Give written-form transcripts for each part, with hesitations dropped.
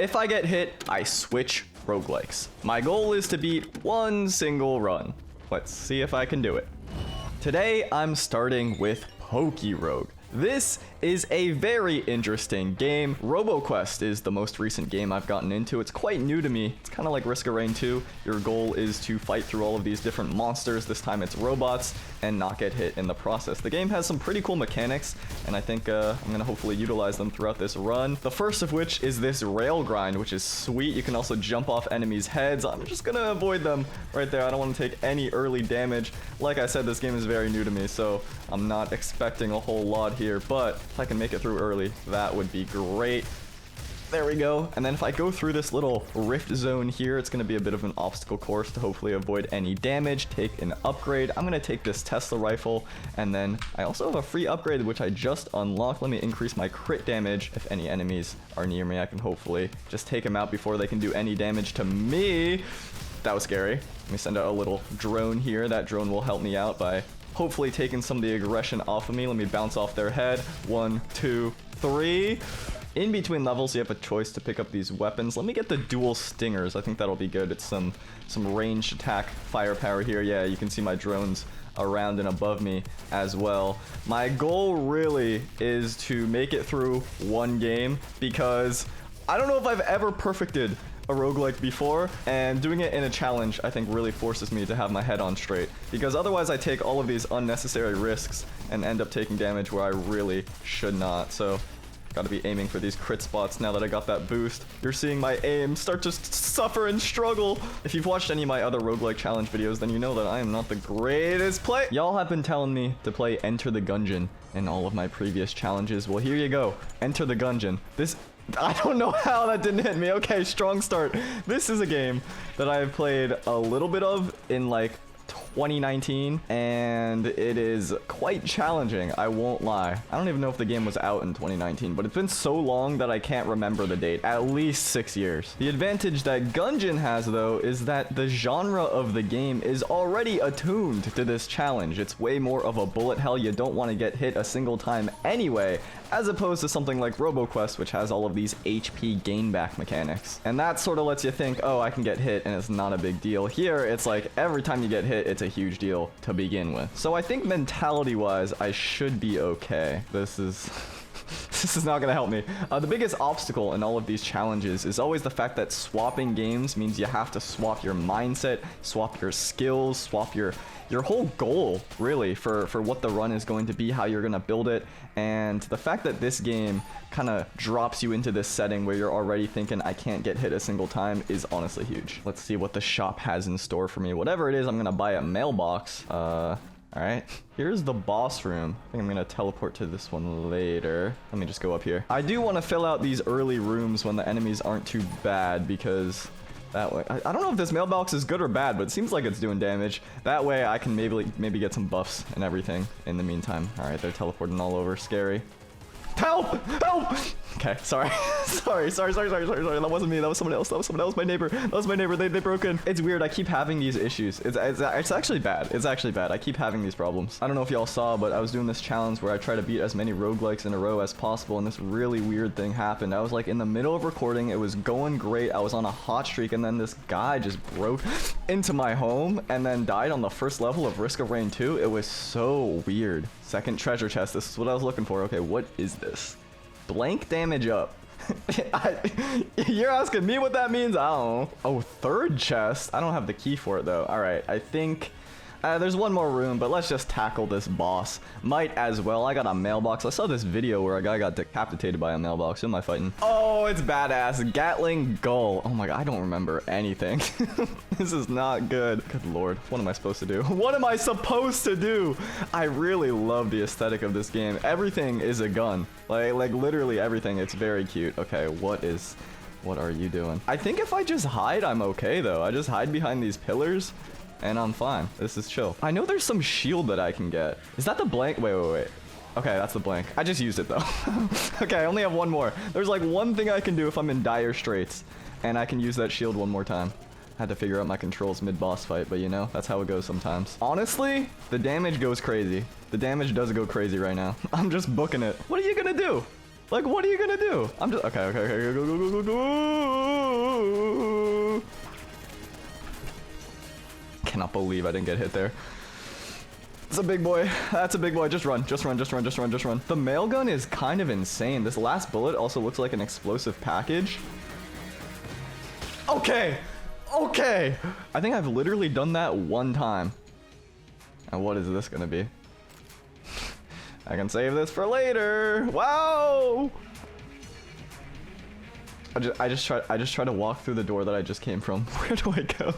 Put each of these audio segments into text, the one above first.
If I get hit, I switch roguelikes. My goal is to beat one single run. Let's see if I can do it. Today, I'm starting with Rogue. This is a very interesting game. RoboQuest is the most recent game I've gotten into. It's quite new to me. It's kind of like Risk of Rain 2. Your goal is to fight through all of these different monsters. This time it's robots and not get hit in the process. The game has some pretty cool mechanics, and I think I'm going to hopefully utilize them throughout this run. The first of which is this rail grind, which is sweet. You can also jump off enemies' heads. I'm just going to avoid them right there. I don't want to take any early damage. Like I said, this game is very new to me, so I'm not expecting a whole lot here, but if I can make it through early, that would be great. There we go. And then if I go through this little rift zone here, it's going to be a bit of an obstacle course to hopefully avoid any damage, take an upgrade. I'm going to take this Tesla rifle, and then I also have a free upgrade which I just unlocked. Let me increase my crit damage. If any enemies are near me, I can hopefully just take them out before they can do any damage to me. That was scary. Let me send out a little drone here. That drone will help me out by hopefully taking some of the aggression off of me. Let me bounce off their head. 1, 2, 3. In between levels, you have a choice to pick up these weapons. Let me get the dual stingers. I think that'll be good. It's some ranged attack firepower here. Yeah, you can see my drones around and above me as well. My goal really is to make it through one game, because I don't know if I've ever perfected a roguelike before, and doing it in a challenge I think really forces me to have my head on straight, because otherwise I take all of these unnecessary risks and end up taking damage where I really should not. So gotta be aiming for these crit spots now that I got that boost. You're seeing my aim start to suffer and struggle. If you've watched any of my other roguelike challenge videos, then you know that I am not the greatest player. Y'all have been telling me to play Enter the Gungeon in all of my previous challenges. Well, here you go. Enter the Gungeon. I don't know how that didn't hit me. Okay, strong start. This is a game that I have played a little bit of in like 2019, and it is quite challenging, I won't lie. I don't even know if the game was out in 2019, but it's been so long that I can't remember the date. At least 6 years. The advantage that Gungeon has, though, is that the genre of the game is already attuned to this challenge. It's way more of a bullet hell. You don't want to get hit a single time anyway, as opposed to something like RoboQuest, which has all of these HP gain back mechanics. And that sort of lets you think, oh, I can get hit and it's not a big deal. Here, it's like every time you get hit, it's a huge deal to begin with. So I think mentality-wise, I should be okay. This is not gonna help me. The biggest obstacle in all of these challenges is always the fact that swapping games means you have to swap your mindset, swap your skills, swap your whole goal, really, for what the run is going to be, how you're gonna build it. And the fact that this game kind of drops you into this setting where you're already thinking, I can't get hit a single time, is honestly huge. Let's see what the shop has in store for me. Whatever it is, I'm gonna buy a mailbox. Alright, here's the boss room. I think I'm gonna teleport to this one later. Let me just go up here. I do want to fill out these early rooms when the enemies aren't too bad, because that way, I don't know if this mailbox is good or bad, but it seems like it's doing damage. That way I can maybe get some buffs and everything in the meantime. Alright, they're teleporting all over. Scary. Help! Help! Okay, sorry. sorry. That wasn't me. That was someone else. That was my neighbor. They broke in. It's weird. I keep having these issues. It's actually bad. It's actually bad. I keep having these problems. I don't know if y'all saw, but I was doing this challenge where I try to beat as many roguelikes in a row as possible, and this really weird thing happened. I was like in the middle of recording. It was going great. I was on a hot streak, and then this guy just broke into my home and then died on the first level of Risk of Rain 2. It was so weird. Second treasure chest. This is what I was looking for. Okay, what is this? Blank damage up. You're asking me what that means? I don't know. Oh, third chest. I don't have the key for it though. All right, I think there's one more room, but let's just tackle this boss. Might as well. I got a mailbox. I saw this video where a guy got decapitated by a mailbox. Who am I fighting? Oh, it's badass. Gatling Gull. Oh my god, I don't remember anything. This is not good. Good lord. What am I supposed to do? What am I supposed to do? I really love the aesthetic of this game. Everything is a gun. Like literally everything. It's very cute. Okay, what are you doing? I think if I just hide, I'm okay though. I just hide behind these pillars and I'm fine. This is chill. I know there's some shield that I can get. Is that the blank? Wait. Okay, that's the blank. I just used it though. Okay, I only have one more. There's like one thing I can do if I'm in dire straits, and I can use that shield one more time. Had to figure out my controls mid-boss fight, but you know, that's how it goes sometimes. Honestly, the damage goes crazy. The damage does go crazy right now. I'm just booking it. What are you gonna do? Like, what are you gonna do? I'm just, okay, go. Cannot believe I didn't get hit there. It's a big boy. That's a big boy. Just run. The mail gun is kind of insane. This last bullet also looks like an explosive package. Okay. I think I've literally done that one time. And what is this gonna be? I can save this for later. Wow. I just try to walk through the door that I just came from. Where do I go?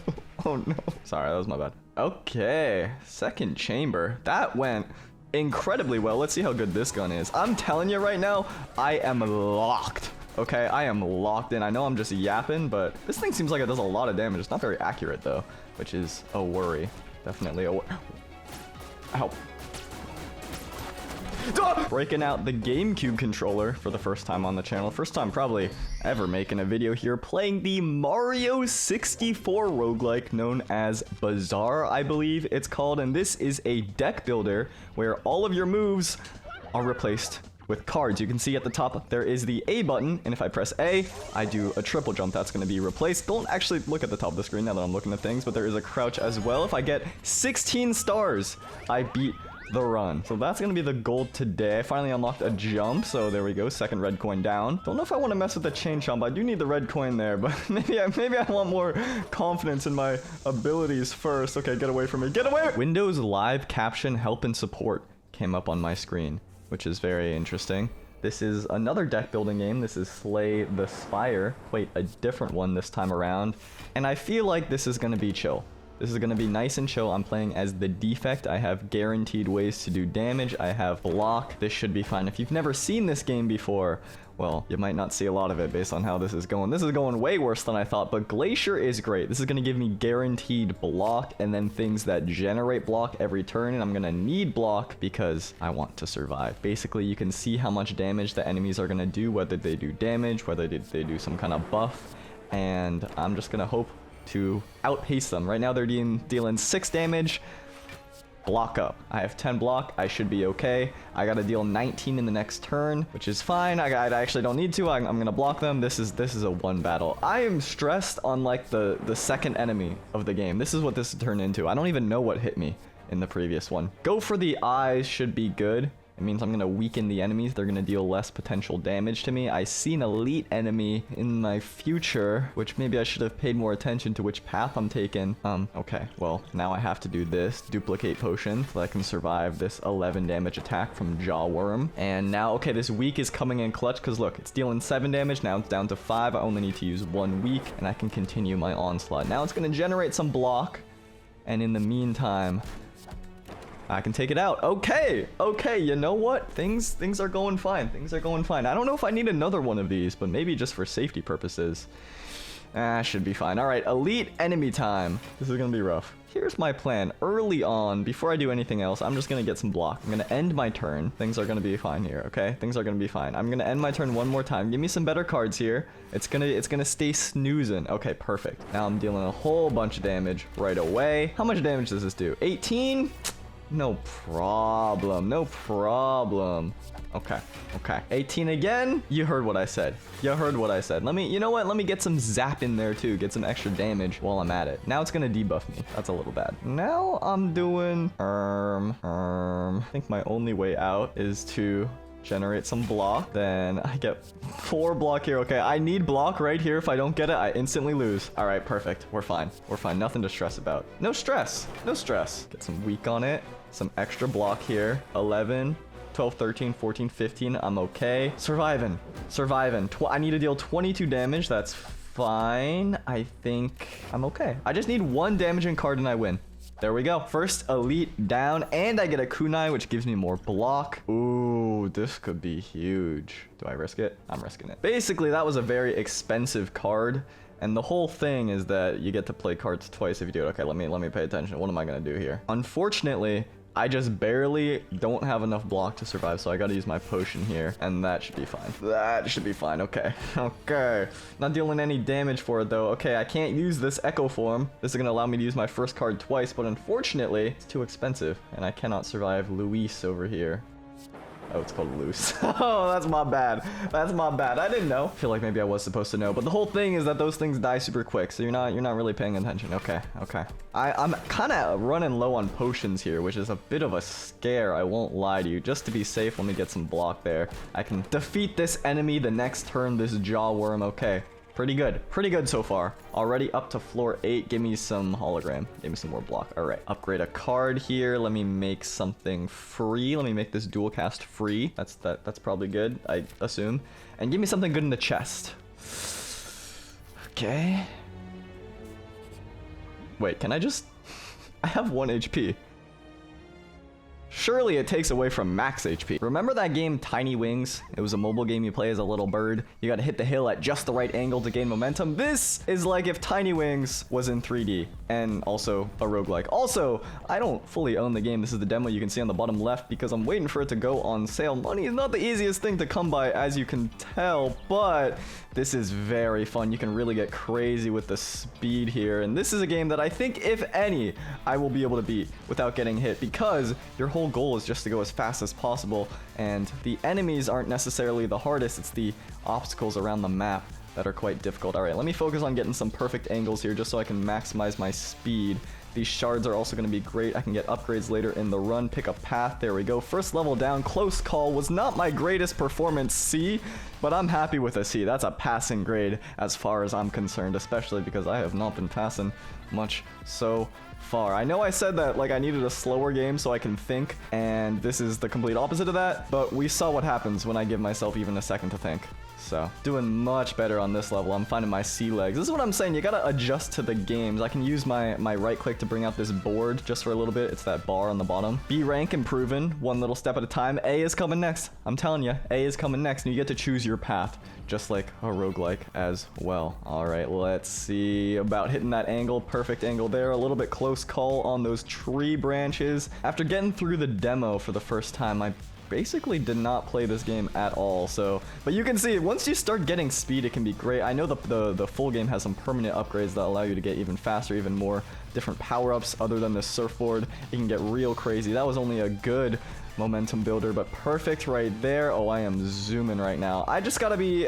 Oh no. Sorry, that was my bad. Okay, second chamber. That went incredibly well. Let's see how good this gun is. I'm telling you right now, I am locked. Okay, I am locked in. I know I'm just yapping, but this thing seems like it does a lot of damage. It's not very accurate though, which is a worry. Definitely a worry. Ow. Breaking out the GameCube controller for the first time on the channel. First time probably ever making a video here, playing the Mario 64 roguelike known as Bazaar, I believe it's called. And this is a deck builder where all of your moves are replaced with cards. You can see at the top there is the A button, and if I press A, I do a triple jump. That's going to be replaced. Don't actually look at the top of the screen now that I'm looking at things, but there is a crouch as well. If I get 16 stars, I beat the run. So that's gonna be the goal today. I finally unlocked a jump, so there we go. Second red coin down. Don't know if I want to mess with the chain jump. I do need the red coin there, but maybe I want more confidence in my abilities first. Okay, get away from me. Get away! Windows live caption help and support came up on my screen, which is very interesting. This is another deck building game. This is Slay the Spire. Wait, a different one this time around. And I feel like this is gonna be chill. This is going to be nice and chill. I'm playing as the defect. I have guaranteed ways to do damage. I have block. This should be fine. If you've never seen this game before, well, you might not see a lot of it based on how this is going. This is going way worse than I thought, but Glacier is great. This is going to give me guaranteed block and then things that generate block every turn, and I'm going to need block because I want to survive. Basically, you can see how much damage the enemies are going to do, whether they do damage, whether they do some kind of buff, and I'm just going to hope to outpace them. Right now they're dealing 6 damage. Block up. I have 10 block. I should be okay. I gotta deal 19 in the next turn, which is fine. I actually don't need to. I'm gonna block them. This is a one battle. I am stressed on like the second enemy of the game. This is what this turned into. I don't even know what hit me in the previous one. Go for the eyes should be good. It means I'm going to weaken the enemies. They're going to deal less potential damage to me. I see an elite enemy in my future, which maybe I should have paid more attention to which path I'm taking. Okay, well, now I have to do this. Duplicate potion so I can survive this 11 damage attack from Jawworm. And now, okay, this weak is coming in clutch because look, it's dealing 7 damage. Now it's down to 5. I only need to use 1 weak and I can continue my onslaught. Now it's going to generate some block. And in the meantime, I can take it out. Okay, you know what? Things are going fine. Things are going fine. I don't know if I need another one of these, but maybe just for safety purposes. Should be fine. All right, elite enemy time. This is gonna be rough. Here's my plan. Early on, before I do anything else, I'm just gonna get some block. I'm gonna end my turn. Things are gonna be fine here, okay? Things are gonna be fine. I'm gonna end my turn one more time. Give me some better cards here. It's gonna stay snoozing. Okay, perfect. Now I'm dealing a whole bunch of damage right away. How much damage does this do? 18? No problem. No problem. Okay. 18 again. You heard what I said. You know what? Let me get some zap in there too. Get some extra damage while I'm at it. Now it's gonna debuff me. That's a little bad. Now I'm doing I think my only way out is to generate some block. Then I get 4 block here. Okay, I need block right here. If I don't get it, I instantly lose. All right, perfect. We're fine. Nothing to stress about. No stress. Get some weak on it. Some extra block here. 11, 12, 13, 14, 15. I'm okay. Surviving. I need to deal 22 damage. That's fine. I think I'm okay. I just need 1 damaging card and I win. There we go. First elite down, and I get a kunai, which gives me more block. Ooh, this could be huge. Do I risk it? I'm risking it. Basically, that was a very expensive card, and the whole thing is that you get to play cards twice if you do it. Okay, let me pay attention. What am I gonna do here? Unfortunately, I just barely don't have enough block to survive, so I gotta use my potion here, and that should be fine. Okay. Not dealing any damage for it, though. Okay, I can't use this Echo Form. This is gonna allow me to use my first card twice, but unfortunately, it's too expensive, and I cannot survive Luis over here. Oh, it's called loose. Oh, that's my bad. That's my bad. I didn't know. I feel like maybe I was supposed to know, but the whole thing is that those things die super quick, so you're not really paying attention. Okay, okay. I'm kind of running low on potions here, which is a bit of a scare, I won't lie to you. Just to be safe, let me get some block there. I can defeat this enemy the next turn, this jaw worm. Okay. Pretty good so far. Already up to floor 8. Give me some hologram. Give me some more block. All right, upgrade a card here. Let me make something free. Let me make this dual cast free. That's probably good, I assume. And give me something good in the chest. Okay. Wait, can I just... I have 1 HP. Surely it takes away from max HP. Remember that game Tiny Wings? It was a mobile game you play as a little bird. You gotta hit the hill at just the right angle to gain momentum. This is like if Tiny Wings was in 3D and also a roguelike. Also, I don't fully own the game. This is the demo you can see on the bottom left because I'm waiting for it to go on sale. Money is not the easiest thing to come by, as you can tell, but this is very fun. You can really get crazy with the speed here. And this is a game that I think, if any, I will be able to beat without getting hit because your whole goal is just to go as fast as possible, and the enemies aren't necessarily the hardest, it's the obstacles around the map that are quite difficult. Alright, let me focus on getting some perfect angles here just so I can maximize my speed. These shards are also going to be great. I can get upgrades later in the run. Pick a path. There we go. First level down. Close call. Was not my greatest performance, C, but I'm happy with a C. That's a passing grade as far as I'm concerned, especially because I have not been passing much so far. I know I said that like I needed a slower game so I can think, and this is the complete opposite of that, but we saw what happens when I give myself even a second to think. So, doing much better on this level. I'm finding my sea legs. This is what I'm saying. You gotta adjust to the games. I can use my right click to bring out this board just for a little bit. It's that bar on the bottom. B rank improving, one little step at a time. A is coming next. I'm telling you, A is coming next, and you get to choose your path, just like a roguelike as well. All right, let's see about hitting that angle. Perfect angle there. A little bit close call on those tree branches. After getting through the demo for the first time, I basically did not play this game at all, so but you can see once you start getting speed, it can be great. I know the full game has some permanent upgrades that allow you to get even faster, even more different power-ups other than the surfboard. It can get real crazy. That was only a good momentum builder, but perfect right there. Oh, I am zooming right now. I just gotta be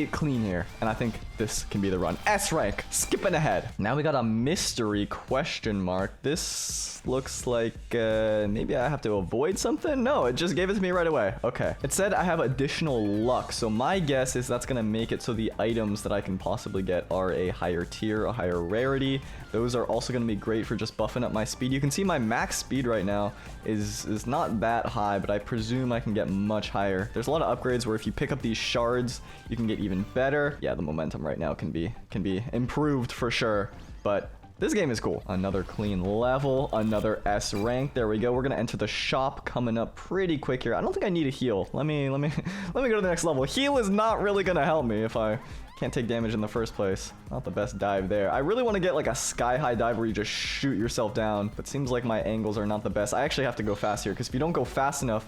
clean here, and I think this can be the run. S rank, skipping ahead. Now we got a mystery question mark. This looks like maybe I have to avoid something. No, it just gave it to me right away. Okay, it said I have additional luck, so my guess is that's gonna make it so the items that I can possibly get are a higher tier, a higher rarity. Those are also gonna be great for just buffing up my speed. You can see my max speed right now is not that high, but I presume I can get much higher. There's a lot of upgrades where if you pick up these shards, you can get even better. Yeah, the momentum right now can be improved for sure, but this game is cool. Another clean level, another S rank. There we go. We're gonna enter the shop coming up pretty quick here. I don't think I need a heal. Let me go to the next level. Heal is not really gonna help me if I can't take damage in the first place. Not the best dive there. I really want to get like a sky-high dive where you just shoot yourself down, but seems like my angles are not the best. I actually have to go fast here, because if you don't go fast enough,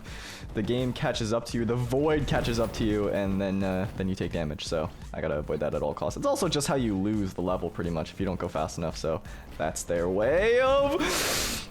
the game catches up to you, the void catches up to you, and then you take damage, so I gotta avoid that at all costs. It's also just how you lose the level, pretty much, if you don't go fast enough, so that's their way of...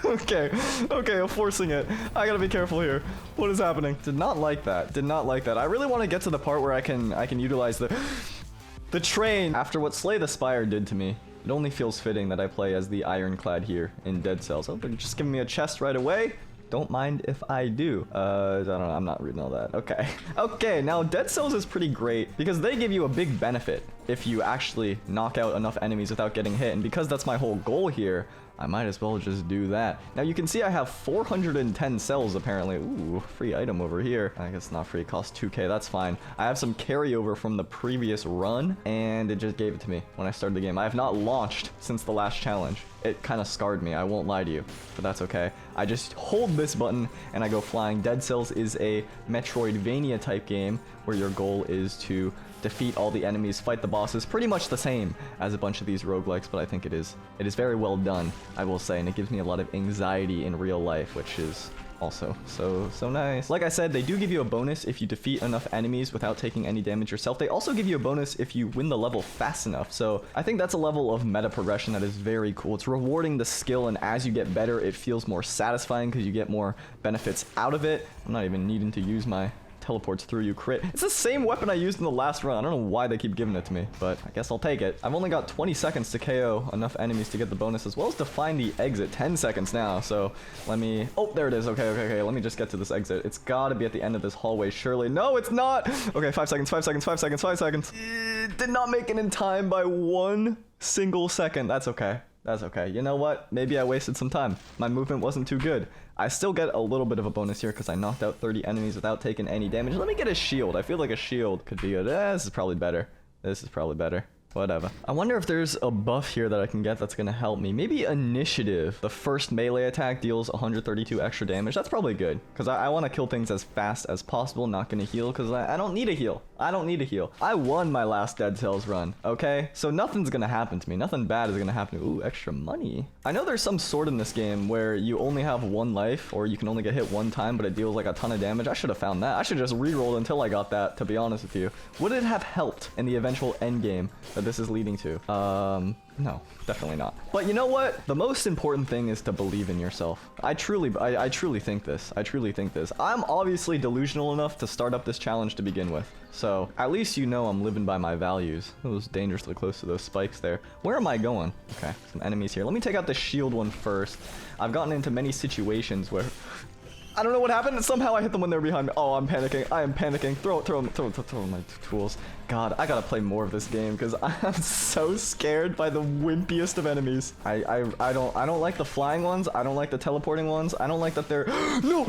Okay, I'm forcing it. I gotta be careful here. What is happening? Did not like that. Did not like that. I really want to get to the part where I can utilize the train. After what Slay the Spire did to me, it only feels fitting that I play as the Ironclad here in Dead Cells. Oh, they're just giving me a chest right away. Don't mind if I do. I don't know. I'm not reading all that. Okay. Okay, now Dead Cells is pretty great because they give you a big benefit if you actually knock out enough enemies without getting hit. And because that's my whole goal here, I might as well just do that. Now you can see I have 410 cells apparently. Ooh, free item over here. I guess not free, it costs 2k, that's fine. I have some carryover from the previous run, and it just gave it to me when I started the game. I have not launched since the last challenge. It kind of scarred me, I won't lie to you, but that's okay. I just hold this button and I go flying. Dead Cells is a Metroidvania type game where your goal is to defeat all the enemies, fight the bosses, pretty much the same as a bunch of these roguelikes, but I think it is very well done, I will say, and it gives me a lot of anxiety in real life, which is also so nice. Like I said, they do give you a bonus if you defeat enough enemies without taking any damage yourself. They also give you a bonus if you win the level fast enough. So I think that's a level of meta progression that is very cool. It's rewarding the skill, and as you get better, it feels more satisfying because you get more benefits out of it. I'm not even needing to use my teleports through you crit. It's the same weapon I used in the last run. I don't know why they keep giving it to me, but I guess I'll take it. I've only got 20 seconds to KO enough enemies to get the bonus, as well as to find the exit. 10 seconds now, so let me... Oh, there it is. Okay. Let me just get to this exit. It's gotta be at the end of this hallway, surely. No, it's not! Okay, 5 seconds. Did not make it in time by 1 single second. That's okay. That's okay. You know what? Maybe I wasted some time. My movement wasn't too good. I still get a little bit of a bonus here because I knocked out 30 enemies without taking any damage. Let me get a shield. I feel like a shield could be good. This is probably better. Whatever. I wonder if there's a buff here that I can get that's going to help me. Maybe initiative. The first melee attack deals 132 extra damage. That's probably good because I want to kill things as fast as possible. Not going to heal because I don't need a heal. I won my last Dead Cells run, okay? So nothing's going to happen to me. Nothing bad is going to happen to me. Ooh, extra money. I know there's some sword in this game where you only have 1 life or you can only get hit 1 time, but it deals like a ton of damage. I should have found that. I should just re-rolled until I got that, to be honest with you. Would it have helped in the eventual end game that this is leading to? No, definitely not. But you know what? The most important thing is to believe in yourself. I truly think this. I'm obviously delusional enough to start up this challenge to begin with. So at least you know I'm living by my values. It was dangerously close to those spikes there. Where am I going? Okay, some enemies here. Let me take out the shield one first. I've gotten into many situations where I don't know what happened. Somehow I hit them when they're behind me. Oh, I'm panicking. I am panicking. Throw my tools. God, I gotta play more of this game because I'm so scared by the wimpiest of enemies. I don't like the flying ones. I don't like the teleporting ones. I don't like that they're no.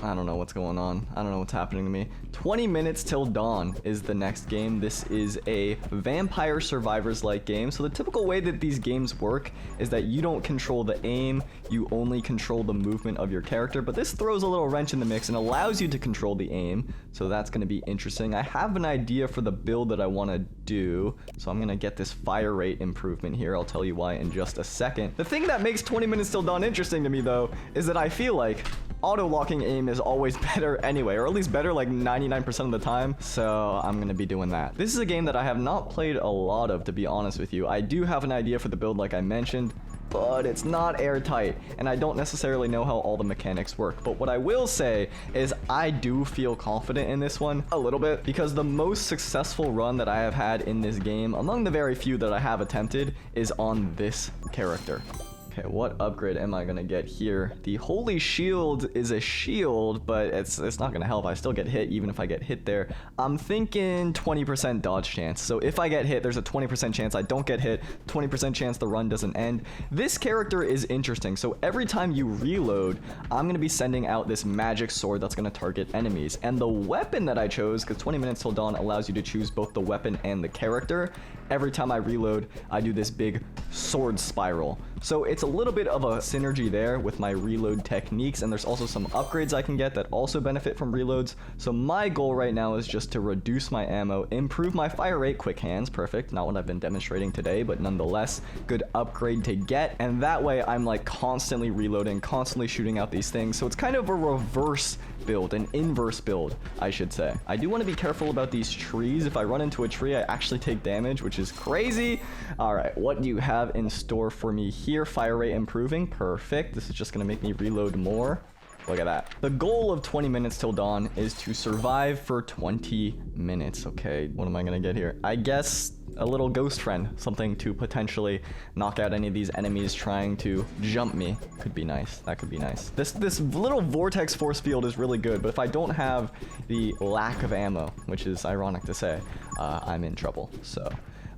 I don't know what's going on. I don't know what's happening to me. 20 minutes till dawn is the next game. This is a vampire survivors like game. So the typical way that these games work is that you don't control the aim. You only control the movement of your character. But this throws a little wrench in the mix and allows you to control the aim. So that's going to be interesting. I have an idea for the build that I want to do, so I'm gonna get this fire rate improvement here. I'll tell you why in just a second. The thing that makes 20 minutes till dawn interesting to me though is that I feel like auto-locking aim is always better anyway, or at least better like 99% of the time, so I'm gonna be doing that. This is a game that I have not played a lot of, to be honest with you. I do have an idea for the build like I mentioned, but it's not airtight, and I don't necessarily know how all the mechanics work. But what I will say is I do feel confident in this one a little bit, because the most successful run that I have had in this game, among the very few that I have attempted, is on this character. Okay, what upgrade am I gonna get here? The Holy Shield is a shield, but it's not gonna help. I still get hit even if I get hit there. I'm thinking 20% dodge chance. So if I get hit, there's a 20% chance I don't get hit, 20% chance the run doesn't end. This character is interesting. So every time you reload, I'm gonna be sending out this magic sword that's gonna target enemies. And the weapon that I chose, because 20 minutes till dawn allows you to choose both the weapon and the character, every time I reload, I do this big sword spiral. So it's a little bit of a synergy there with my reload techniques, and there's also some upgrades I can get that also benefit from reloads. So my goal right now is just to reduce my ammo, improve my fire rate, quick hands, perfect, not what I've been demonstrating today, but nonetheless, good upgrade to get, and that way I'm like constantly reloading, constantly shooting out these things. So it's kind of a reverse build, an inverse build, I should say. I do want to be careful about these trees. If I run into a tree, I actually take damage, which is crazy. All right, what do you have in store for me here? Fire rate improving, perfect. This is just gonna make me reload more. Look at that. The goal of 20 minutes till dawn is to survive for 20 minutes. Okay, what am I gonna get here? I guess a little ghost friend, something to potentially knock out any of these enemies trying to jump me. Could be nice. That could be nice. This little vortex force field is really good, but if I don't have the lack of ammo, which is ironic to say, I'm in trouble. So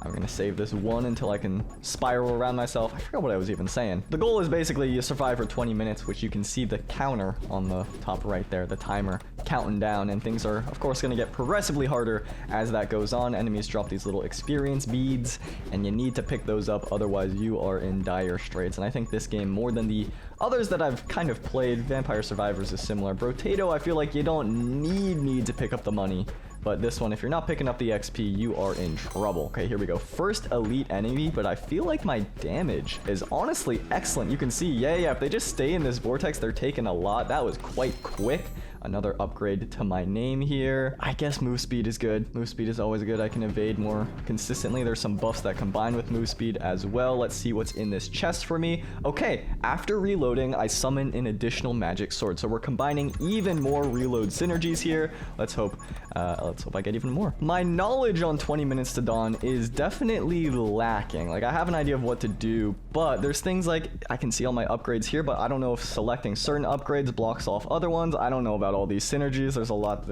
I'm gonna save this one until I can spiral around myself. I forgot what I was even saying. The goal is basically you survive for 20 minutes, which you can see the counter on the top right there, the timer counting down, and things are of course gonna get progressively harder as that goes on. Enemies drop these little experience beads, and you need to pick those up, otherwise you are in dire straits. And I think this game, more than the others that I've kind of played, Vampire Survivors is similar. Brotato, I feel like you don't need me to pick up the money. But this one, if you're not picking up the XP, you are in trouble. Okay, here we go. First elite enemy, but I feel like my damage is honestly excellent. You can see, yeah, if they just stay in this vortex, they're taking a lot. That was quite quick. Another upgrade to my name here. I guess move speed is good. Move speed is always good. I can evade more consistently. There's some buffs that combine with move speed as well. Let's see what's in this chest for me. Okay, after reloading, I summon an additional magic sword. So we're combining even more reload synergies here. Let's hope I get even more. My knowledge on 20 Minutes to Dawn is definitely lacking. Like, I have an idea of what to do, but there's things like I can see all my upgrades here, but I don't know if selecting certain upgrades blocks off other ones. I don't know about all these synergies. There's a lot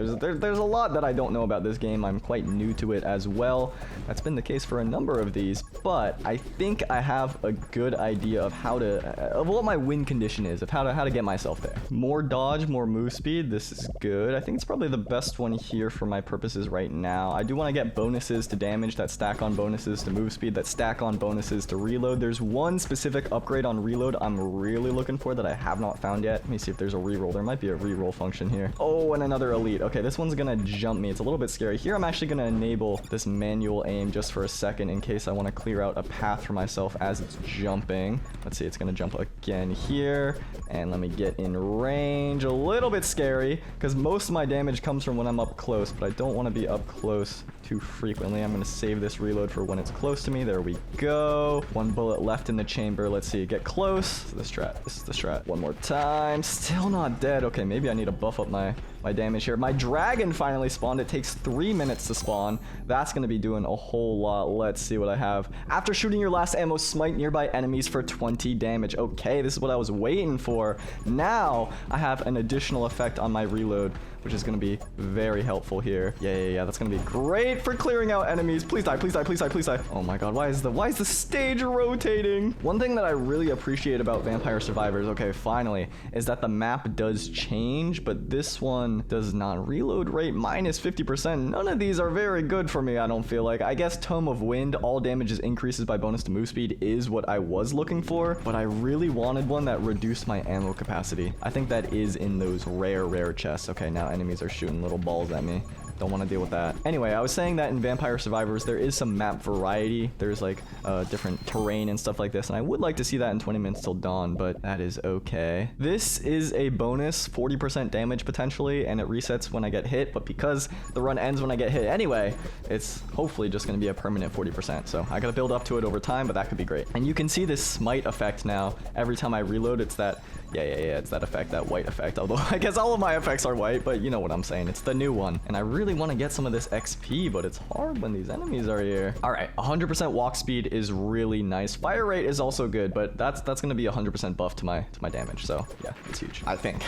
that I don't know about this game. I'm quite new to it as well. That's been the case for a number of these, but I think I have a good idea of what my win condition is, of how to get myself there. More dodge, more move speed. This is good. I think it's probably the best one here for my purposes right now. I do want to get bonuses to damage that stack on bonuses to move speed, that stack on bonuses to reload. There's one specific upgrade on reload I'm really looking for that I have not found yet. Let me see if there's a reroll. There might be a reroll function here. Oh, and another elite. Okay, this one's gonna jump me. It's a little bit scary. Here I'm actually gonna enable this manual aim just for a second in case I want to clear out a path for myself as it's jumping. Let's see, it's gonna jump again here, and let me get in range. A little bit scary because most of my damage comes from when I'm up close, but I don't want to be up close too frequently. I'm gonna save this reload for when it's close to me. There we go. One bullet left in the chamber. Let's see, get close. This is the strat. One more time. Still not dead. Okay, maybe I need to buff up my damage here. My dragon finally spawned. It takes 3 minutes to spawn. That's gonna be doing a whole lot. Let's see what I have. After shooting your last ammo, smite nearby enemies for 20 damage. Okay, this is what I was waiting for. Now I have an additional effect on my reload, which is going to be very helpful here. Yeah. That's going to be great for clearing out enemies. Please die, please die, please die, please die. Oh my god, why is the stage rotating? One thing that I really appreciate about Vampire Survivors, okay, finally, is that the map does change, but this one does not. Reload rate minus 50%. None of these are very good for me, I don't feel like. I guess Tome of Wind, all damages increases by bonus to move speed, is what I was looking for, but I really wanted one that reduced my ammo capacity. I think that is in those rare chests. Okay, now enemies are shooting little balls at me. Don't want to deal with that. Anyway, I was saying that in Vampire Survivors, there is some map variety. There's like different terrain and stuff like this, and I would like to see that in 20 Minutes Till Dawn, but that is okay. This is a bonus, 40% damage potentially, and it resets when I get hit, but because the run ends when I get hit anyway, it's hopefully just going to be a permanent 40%. So I got to build up to it over time, but that could be great. And you can see this smite effect now. Every time I reload, it's that, yeah, it's that effect, that white effect. Although I guess all of my effects are white, but you know what I'm saying. It's the new one. And I really want to get some of this XP, but it's hard when these enemies are here. All right, 100% walk speed is really nice. Fire rate is also good, but that's going to be 100% buff to my damage. So yeah, it's huge. I think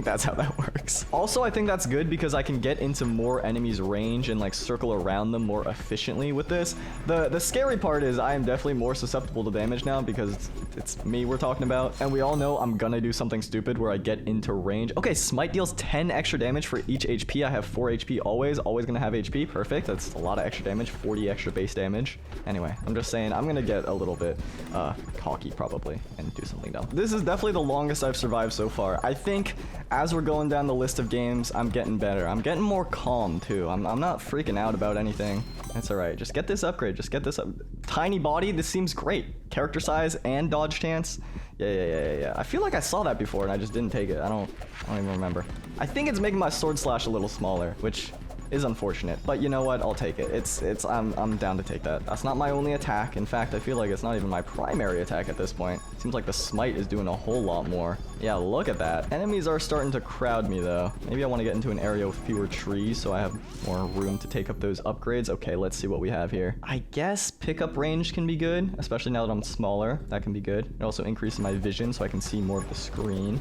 that's how that works. Also, I think that's good because I can get into more enemies' range and like circle around them more efficiently with this. The scary part is I am definitely more susceptible to damage now because it's me we're talking about, and we all know I'm gonna do something stupid where I get into range. Okay, smite deals 10 extra damage for each HP. I have 4 HP always gonna have HP. Perfect. That's a lot of extra damage. 40 extra base damage. Anyway, I'm just saying I'm gonna get a little bit cocky probably and do something dumb. This is definitely the longest I've survived so far. I think as we're going down the list of games, I'm getting better. I'm getting more calm too. I'm not freaking out about anything. That's all right. Just get this upgrade. Just get this up. Tiny body. This seems great. Character size and dodge chance. Yeah. I feel like I saw that before and I just didn't take it. I don't even remember. I think it's making my sword slash a little smaller, which is unfortunate, but you know what? I'll take it. I'm down to take that. That's not my only attack. In fact, I feel like it's not even my primary attack at this point. Seems like the smite is doing a whole lot more. Yeah, look at that. Enemies are starting to crowd me though. Maybe I want to get into an area with fewer trees so I have more room to take up those upgrades. Okay, let's see what we have here. I guess pickup range can be good, especially now that I'm smaller. That can be good. It also increases my vision so I can see more of the screen.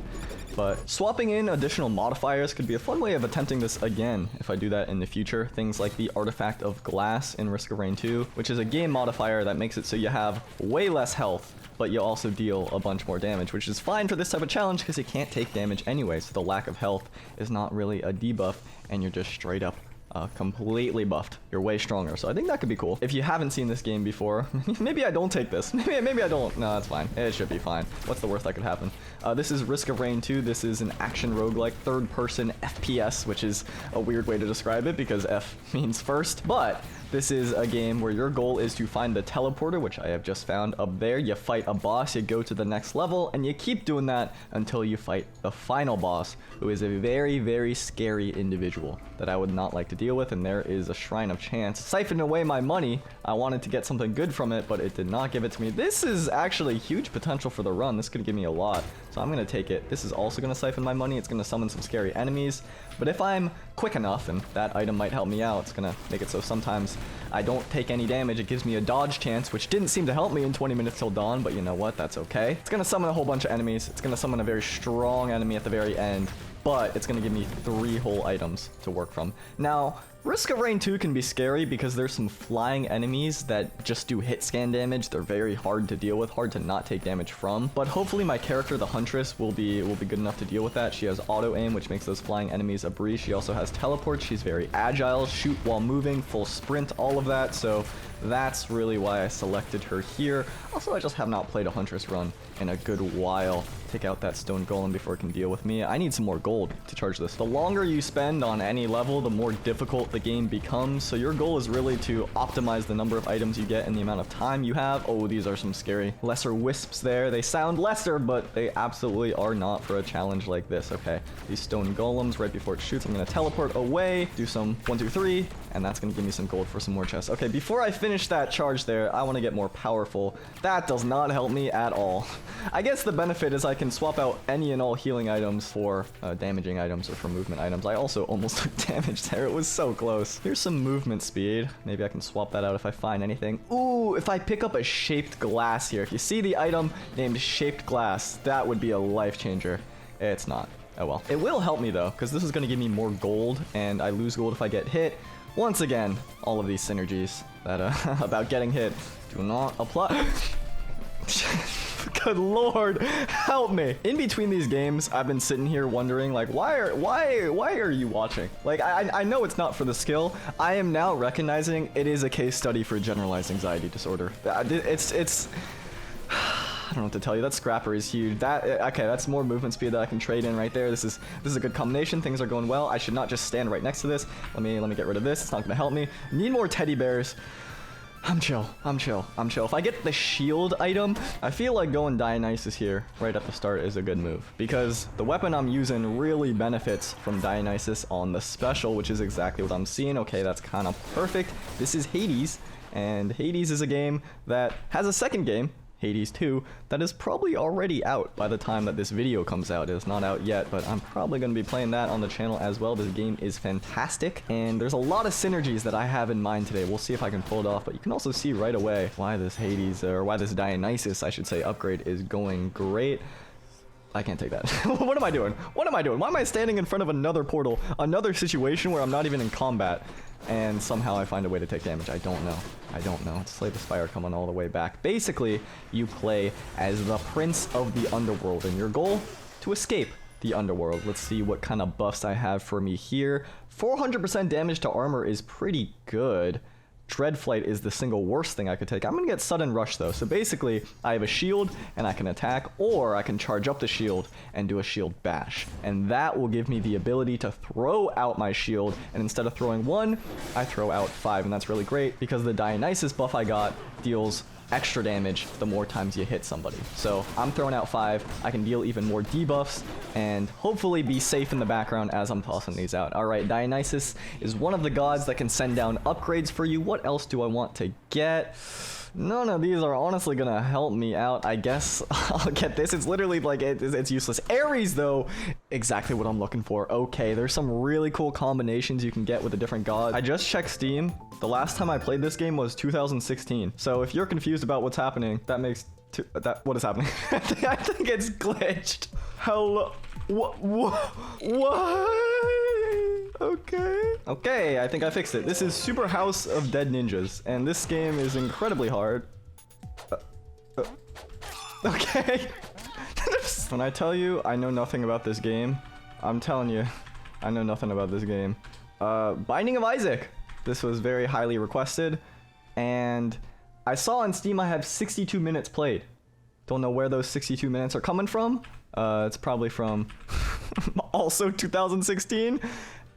But swapping in additional modifiers could be a fun way of attempting this again if I do that in the future. Things like the Artifact of Glass in Risk of Rain 2, which is a game modifier that makes it so you have way less health, but you also deal a bunch more damage, which is fine for this type of challenge because you can't take damage anyway, so the lack of health is not really a debuff, and you're just straight up completely buffed. You're way stronger, so I think that could be cool. If you haven't seen this game before, maybe I don't take this. Maybe I don't. No, that's fine. It should be fine. What's the worst that could happen? This is Risk of Rain 2. This is an action roguelike, third-person FPS, which is a weird way to describe it because F means first, but this is a game where your goal is to find the teleporter, which I have just found up there. You fight a boss, you go to the next level, and you keep doing that until you fight the final boss, who is a very, very scary individual that I would not like to deal with. And there is a Shrine of Chance. Siphoned away my money. I wanted to get something good from it, but it did not give it to me. This is actually huge potential for the run. This could give me a lot, so I'm going to take it. This is also going to siphon my money. It's going to summon some scary enemies, but if I'm quick enough, and that item might help me out, it's going to make it so sometimes I don't take any damage. It gives me a dodge chance, which didn't seem to help me in 20 minutes till dawn, but you know what? That's okay. It's going to summon a whole bunch of enemies. It's going to summon a very strong enemy at the very end, but it's going to give me 3 whole items to work from. Now, Risk of Rain 2 can be scary because there's some flying enemies that just do hit scan damage. They're very hard to deal with, hard to not take damage from. But hopefully my character, the Huntress, will be good enough to deal with that. She has auto aim, which makes those flying enemies a breeze. She also has teleport. She's very agile, shoot while moving, full sprint, all of that. So that's really why I selected her here. Also, I just have not played a Huntress run in a good while. Take out that stone golem before it can deal with me. I need some more gold to charge this. The longer you spend on any level, the more difficult the game becomes. So your goal is really to optimize the number of items you get and the amount of time you have. Oh, these are some scary lesser wisps there. They sound lesser, but they absolutely are not for a challenge like this. Okay, these stone golems right before it shoots. I'm gonna teleport away, do some 1, 2, 3, and that's gonna give me some gold for some more chests. Okay, before I finish that charge there, I want to get more powerful. That does not help me at all. I guess the benefit is I can swap out any and all healing items for damaging items or for movement items. I also almost took damage there. It was so close. Here's some movement speed. Maybe I can swap that out if I find anything. Ooh, if I pick up a shaped glass here. If you see the item named shaped glass, that would be a life changer. It's not. Oh well. It will help me though, because this is going to give me more gold, and I lose gold if I get hit. Once again, all of these synergies that about getting hit do not apply. Good lord, help me. In between these games, I've been sitting here wondering, like, why are you watching? Like, I know it's not for the skill. I am now recognizing it is a case study for generalized anxiety disorder. It's I don't know what to tell you. That scrapper is huge. Okay, that's more movement speed that I can trade in right there. This is a good combination. Things are going well. I should not just stand right next to this. Let me get rid of this. It's not gonna help me. Need more teddy bears. I'm chill. If I get the shield item, I feel like going Dionysus here right at the start is a good move, because the weapon I'm using really benefits from Dionysus on the special, which is exactly what I'm seeing. Okay, that's kind of perfect. This is Hades, and Hades is a game that has a second game, Hades 2, that is probably already out by the time that this video comes out. It is not out yet, but I'm probably going to be playing that on the channel as well. This game is fantastic, and there's a lot of synergies that I have in mind today. We'll see if I can pull it off, but you can also see right away why this Hades, or why this Dionysus, I should say, upgrade is going great. I can't take that. What am I doing? Why am I standing in front of another portal, another situation where I'm not even in combat, and somehow I find a way to take damage? I don't know. Slay the Spire coming all the way back. Basically, you play as the Prince of the Underworld, and your goal? To escape the Underworld. Let's see what kind of buffs I have for me here. 400% damage to armor is pretty good. Dreadflight is the single worst thing I could take. I'm gonna get Sudden Rush though. So basically, I have a shield and I can attack, or I can charge up the shield and do a shield bash. And that will give me the ability to throw out my shield, and instead of throwing 1, I throw out 5. And that's really great because the Dionysus buff I got deals extra damage the more times you hit somebody. So I'm throwing out 5. I can deal even more debuffs and hopefully be safe in the background as I'm tossing these out. Alright, Dionysus is one of the gods that can send down upgrades for you. What else do I want to get? None of these are honestly gonna help me out. I guess I'll get this. It's literally like it's useless. Ares though, exactly what I'm looking for. Okay, there's some really cool combinations you can get with the different gods. I just checked Steam. The last time I played this game was 2016. So if you're confused about what's happening, that makes what is happening? I think it's glitched. Hello. What? Okay, I think I fixed it. This is Super House of Dead Ninjas, and this game is incredibly hard. Okay. When I tell you I know nothing about this game, I'm telling you, I know nothing about this game. Binding of Isaac. This was very highly requested, and I saw on Steam I have 62 minutes played. Don't know where those 62 minutes are coming from. It's probably from also 2016.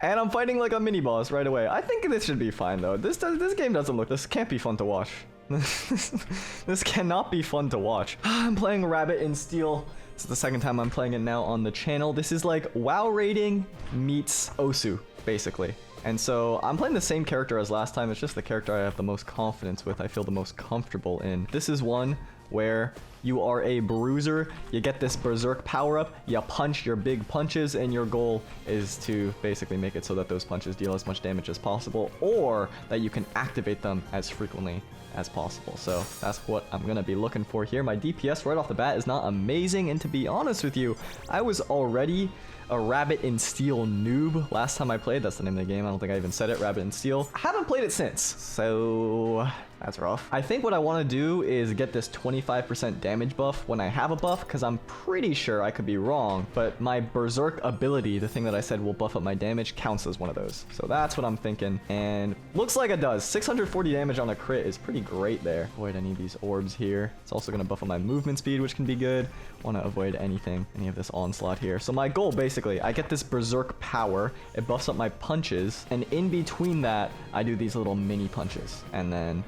And I'm fighting like a mini boss right away. I think this should be fine though. This game doesn't look. This can't be fun to watch. This cannot be fun to watch. I'm playing Rabbit in Steel. This is the second time I'm playing it now on the channel. This is like WoW rating meets Osu, basically. And so I'm playing the same character as last time. It's just the character I have the most confidence with. I feel the most comfortable in. This is one where you are a bruiser, you get this berserk power up, you punch your big punches, and your goal is to basically make it so that those punches deal as much damage as possible, or that you can activate them as frequently as possible. So that's what I'm gonna be looking for here. My DPS right off the bat is not amazing, and to be honest with you, I was already a Rabbit in Steel noob last time I played. That's the name of the game. I don't think I even said it, Rabbit in Steel. I haven't played it since, so that's rough. I think what I want to do is get this 25% damage buff when I have a buff, because I'm pretty sure, I could be wrong, but my Berserk ability, the thing that I said will buff up my damage, counts as one of those. So that's what I'm thinking, and looks like it does. 640 damage on a crit is pretty great there. Avoid any of these orbs here. It's also going to buff up my movement speed, which can be good. Want to avoid anything, any of this onslaught here. So my goal, basically, I get this Berserk power, it buffs up my punches, and in between that, I do these little mini punches, and then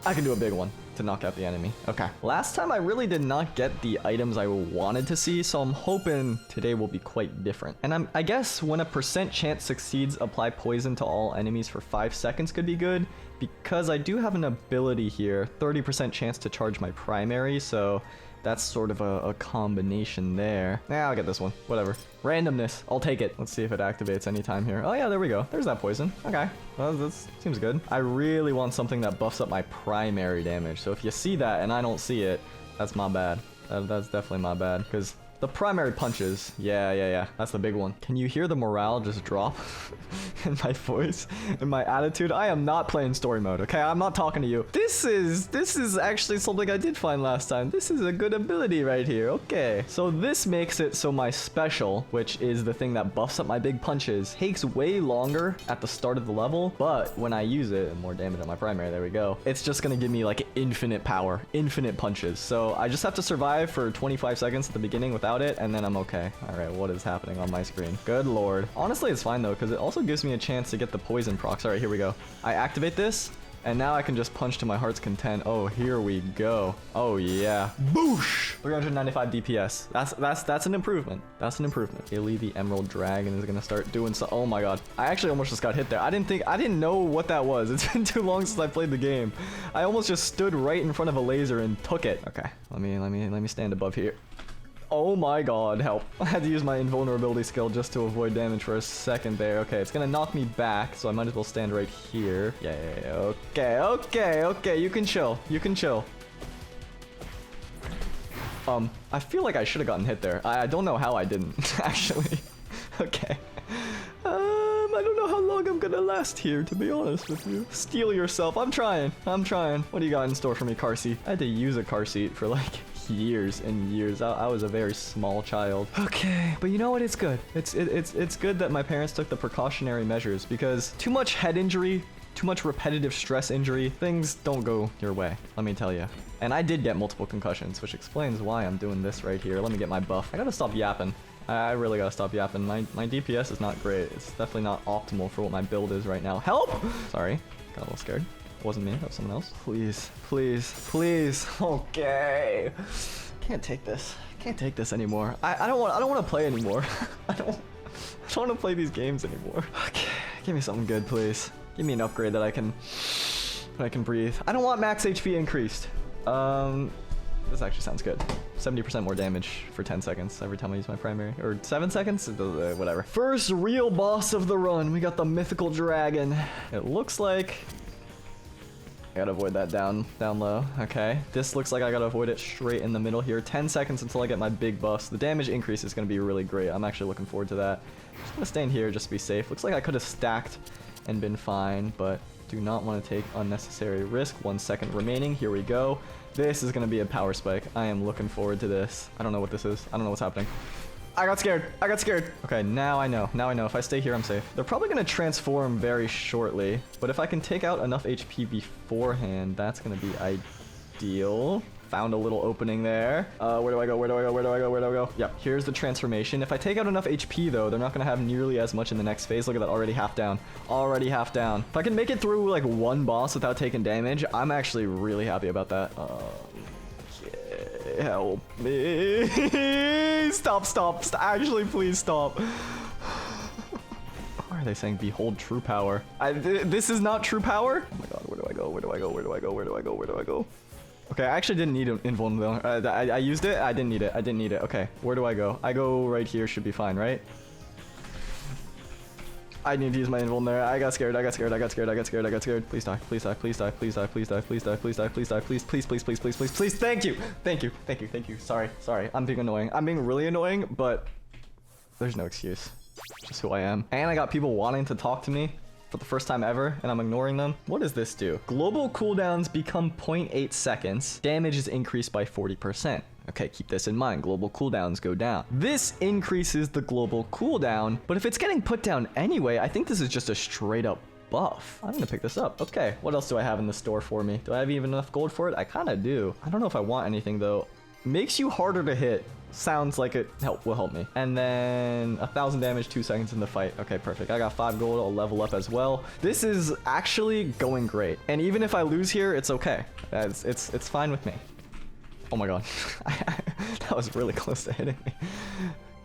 I can do a big one to knock out the enemy. Okay. Last time I really did not get the items I wanted to see, so I'm hoping today will be quite different. And I guess when a % chance succeeds, apply poison to all enemies for 5 seconds could be good, because I do have an ability here, 30% chance to charge my primary, so that's sort of a combination there. Nah, I'll get this one. Whatever. Randomness. I'll take it. Let's see if it activates anytime here. Oh yeah, there we go. There's that poison. Okay. Well, that seems good. I really want something that buffs up my primary damage. So if you see that and I don't see it, that's my bad. That's definitely my bad. Because the primary punches, yeah, that's the big one. Can you hear the morale just drop in my voice, in my attitude? I am not playing story mode, okay? I'm not talking to you. This is actually something I did find last time. This is a good ability right here, okay. So this makes it so my special, which is the thing that buffs up my big punches, takes way longer at the start of the level, but when I use it, and more damage on my primary, there we go, it's just gonna give me like infinite power, infinite punches. So I just have to survive for 25 seconds at the beginning without it, and then I'm okay. All right, what is happening on my screen? Good lord. Honestly, it's fine though, because it also gives me a chance to get the poison procs. All right, here we go. I activate this, and now I can just punch to my heart's content. Oh, here we go. Oh yeah. Boosh! 395 DPS. That's an improvement. That's an improvement. Illy the Emerald Dragon is gonna start doing so. Oh my god. I actually almost just got hit there. I didn't know what that was. It's been too long since I played the game. I almost just stood right in front of a laser and took it. Okay. Let me stand above here. Oh my god, help. I had to use my invulnerability skill just to avoid damage for a second there. Okay, it's gonna knock me back, so I might as well stand right here. Yeah. Okay, you can chill. You can chill. I feel like I should have gotten hit there. I don't know how I didn't, actually. Okay. I don't know how long I'm gonna last here, to be honest with you. Steel yourself. I'm trying. What do you got in store for me, car seat? I had to use a car seat for like years and years. I was a very small child. Okay, but you know what? It's good. It's good that my parents took the precautionary measures, because too much head injury, too much repetitive stress injury, things don't go your way, let me tell you. And I did get multiple concussions, which explains why I'm doing this right here. Let me get my buff. I gotta stop yapping. I really gotta stop yapping. My DPS is not great. It's definitely not optimal for what my build is right now. Help! Sorry, got a little scared. It wasn't me, that was someone else. Please. Okay. Can't take this. Can't take this anymore. I don't want to play anymore. I don't want to play these games anymore. Okay, give me something good, please. Give me an upgrade that I can breathe. I don't want max HP increased. This actually sounds good. 70% more damage for 10 seconds every time I use my primary. Or 7 seconds? Whatever. First real boss of the run. We got the mythical dragon. It looks like I gotta avoid that down low. Okay. This looks like I gotta avoid it straight in the middle here. 10 seconds until I get my big buffs. The damage increase is gonna be really great. I'm actually looking forward to that. Just gonna stay in here just to be safe. Looks like I could have stacked and been fine, but do not want to take unnecessary risk. 1 second remaining. Here we go. This is gonna be a power spike. I am looking forward to this. I don't know what this is. I don't know what's happening. I got scared. I got scared. Okay, now I know. Now I know. If I stay here, I'm safe. They're probably going to transform very shortly. But if I can take out enough HP beforehand, that's going to be ideal. Found a little opening there. Where do I go? Where do I go? Where do I go? Where do I go? Yep, here's the transformation. If I take out enough HP, though, they're not going to have nearly as much in the next phase. Look at that. Already half down. Already half down. If I can make it through, like, one boss without taking damage, I'm actually really happy about that. Help me. Stop. Actually, please stop. Why are they saying behold true power? This is not true power? Oh my god, where do I go? Where do I go? Where do I go? Where do I go? Where do I go? Okay, I actually didn't need an invulnerable. I used it. I didn't need it. I didn't need it. Okay, where do I go? I go right here. Should be fine, right? I need to use my invulnerable. I got scared. I got scared. I got scared. I got scared. I got scared. Please die. Please die. Please die. Please die. Please die. Please die. Please die. Please die. Please. Please. Please. Please. Please. Please. Please. Thank you. Thank you. Thank you. Thank you. Sorry. Sorry. I'm being annoying. I'm being really annoying, but there's no excuse. Just who I am. And I got people wanting to talk to me for the first time ever, and I'm ignoring them. What does this do? Global cooldowns become 0.8 seconds. Damage is increased by 40%. Okay, keep this in mind. Global cooldowns go down. This increases the global cooldown, but if it's getting put down anyway, I think this is just a straight up buff. I'm gonna pick this up. Okay, what else do I have in the store for me? Do I have even enough gold for it? I kind of do. I don't know if I want anything though. Makes you harder to hit. Sounds like it will help me. And then 1,000 damage, 2 seconds in the fight. Okay, perfect. I got 5 gold. I'll level up as well. This is actually going great. And even if I lose here, it's okay. It's fine with me. Oh my god. That was really close to hitting me.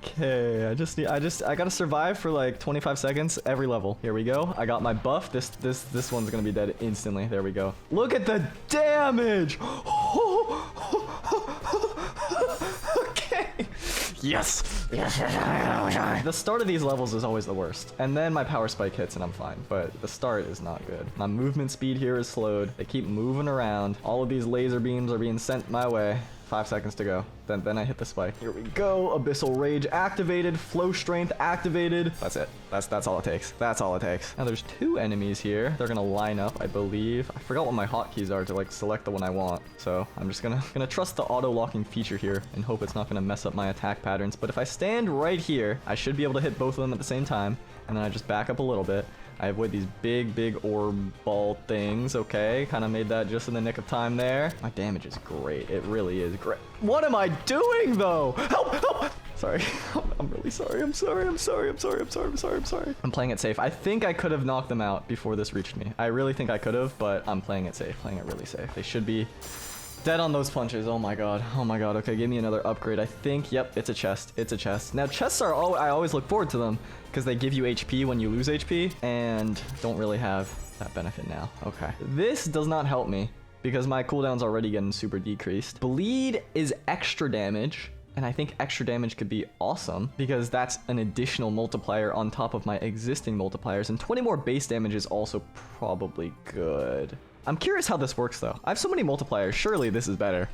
Okay, I gotta survive for like 25 seconds every level. Here we go. I got my buff. This one's gonna be dead instantly. There we go. Look at the damage. Okay. Yes. The start of these levels is always the worst. And then my power spike hits and I'm fine. But the start is not good. My movement speed here is slowed. They keep moving around. All of these laser beams are being sent my way. 5 seconds to go. Then I hit the spike. Here we go. Abyssal Rage activated. Flow Strength activated. That's it. That's all it takes. That's all it takes. Now there's 2 enemies here. They're gonna line up, I believe. I forgot what my hotkeys are to like select the one I want. So I'm just gonna trust the auto locking feature here and hope it's not gonna mess up my attack patterns. But if I stand right here, I should be able to hit both of them at the same time. And then I just back up a little bit. I avoid these big orb ball things. Okay, kind of made that just in the nick of time there. My damage is great. It really is great. What am I doing though? Help! Help! Sorry. I'm really sorry. I'm sorry. I'm playing it safe. I think I could have knocked them out before this reached me. I really think I could have, but I'm playing it safe. Playing it really safe. They should be dead on those punches. Oh my god. Oh my god. Okay, give me another upgrade. I think, yep, it's a chest. It's a chest. Now, chests are I always look forward to them because they give you HP when you lose HP and don't really have that benefit now. Okay. This does not help me because my cooldown's already getting super decreased. Bleed is extra damage. And I think extra damage could be awesome because that's an additional multiplier on top of my existing multipliers. And 20 more base damage is also probably good. I'm curious how this works though. I have so many multipliers. Surely this is better.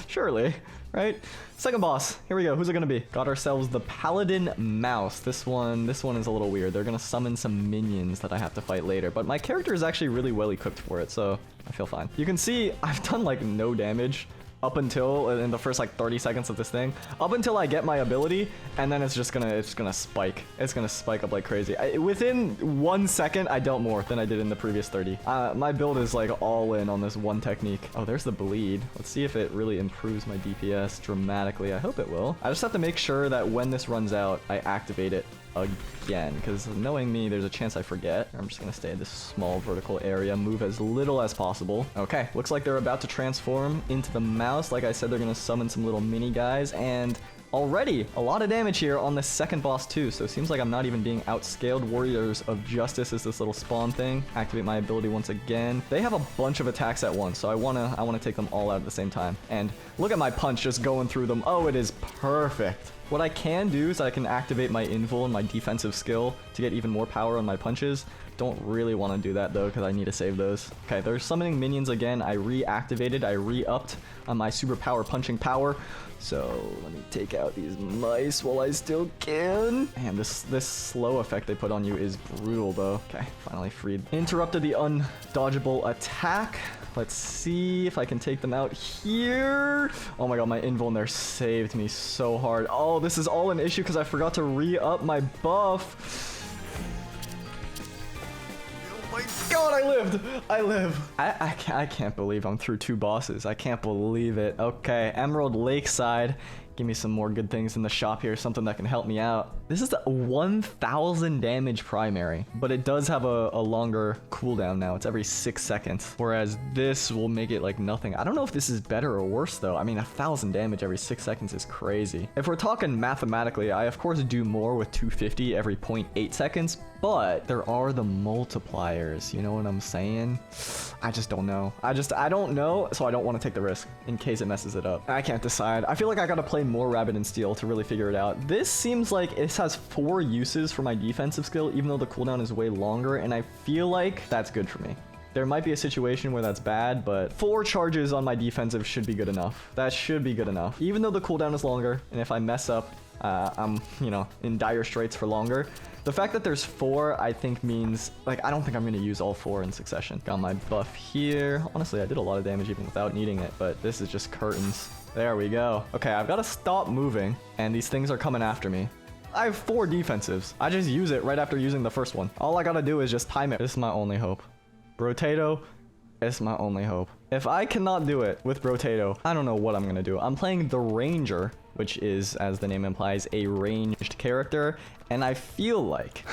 Surely, right? Second boss. Here we go. Who's it gonna be? Got ourselves the Paladin Mouse. This one is a little weird. They're gonna summon some minions that I have to fight later. But my character is actually really well equipped for it, so I feel fine. You can see I've done like no damage up until in the first like 30 seconds of this thing, up until I get my ability, and then it's gonna spike. It's gonna spike up like crazy. Within 1 second, I dealt more than I did in the previous 30. My build is like all in on this one technique. Oh, there's the bleed. Let's see if it really improves my DPS dramatically. I hope it will. I just have to make sure that when this runs out, I activate it again, because knowing me, there's a chance I forget. I'm just gonna stay in this small vertical area, move as little as possible. Okay, looks like they're about to transform into the mouse. Like I said, they're gonna summon some little mini guys, and already a lot of damage here on the second boss too, so it seems like I'm not even being outscaled. Warriors of Justice is this little spawn thing. Activate my ability once again. They have a bunch of attacks at once, so I wanna take them all out at the same time. And look at my punch just going through them. Oh, it is perfect. What I can do is I can activate my invul and my defensive skill to get even more power on my punches. Don't really want to do that though, because I need to save those. Okay, they're summoning minions again. I reactivated, I re-upped on my superpower punching power. So let me take out these mice while I still can. Man, this slow effect they put on you is brutal though. Okay, finally freed. Interrupted the undodgeable attack. Let's see if I can take them out here. Oh my god, my invul in there saved me so hard. Oh, this is all an issue because I forgot to re-up my buff. Oh my god, I live. I can't believe I'm through 2 bosses. I can't believe it. Okay, Emerald Lakeside. Give me some more good things in the shop here, something that can help me out. This is the 1000 damage primary, but it does have a longer cooldown now. It's every 6 seconds, whereas this will make it like nothing. I don't know if this is better or worse though. I mean, 1000 damage every 6 seconds is crazy. If we're talking mathematically, I of course do more with 250 every 0.8 seconds, but there are the multipliers, you know what I'm saying? I just don't know. I don't know, so I don't want to take the risk in case it messes it up. I can't decide. I feel like I gotta play more Rabbit and Steel to really figure it out. This seems like it has 4 uses for my defensive skill, even though the cooldown is way longer, and I feel like that's good for me. There might be a situation where that's bad, but 4 charges on my defensive should be good enough. That should be good enough. Even though the cooldown is longer, and if I mess up, I'm, you know, in dire straits for longer. The fact that there's 4, I think means, like, I don't think I'm going to use all 4 in succession. Got my buff here. Honestly, I did a lot of damage even without needing it, but this is just curtains. There we go. Okay, I've got to stop moving, and these things are coming after me. I have 4 defensives. I just use it right after using the first one. All I got to do is just time it. This is my only hope. Brotato is my only hope. If I cannot do it with Brotato, I don't know what I'm going to do. I'm playing the Ranger, which is, as the name implies, a ranged character. And I feel like,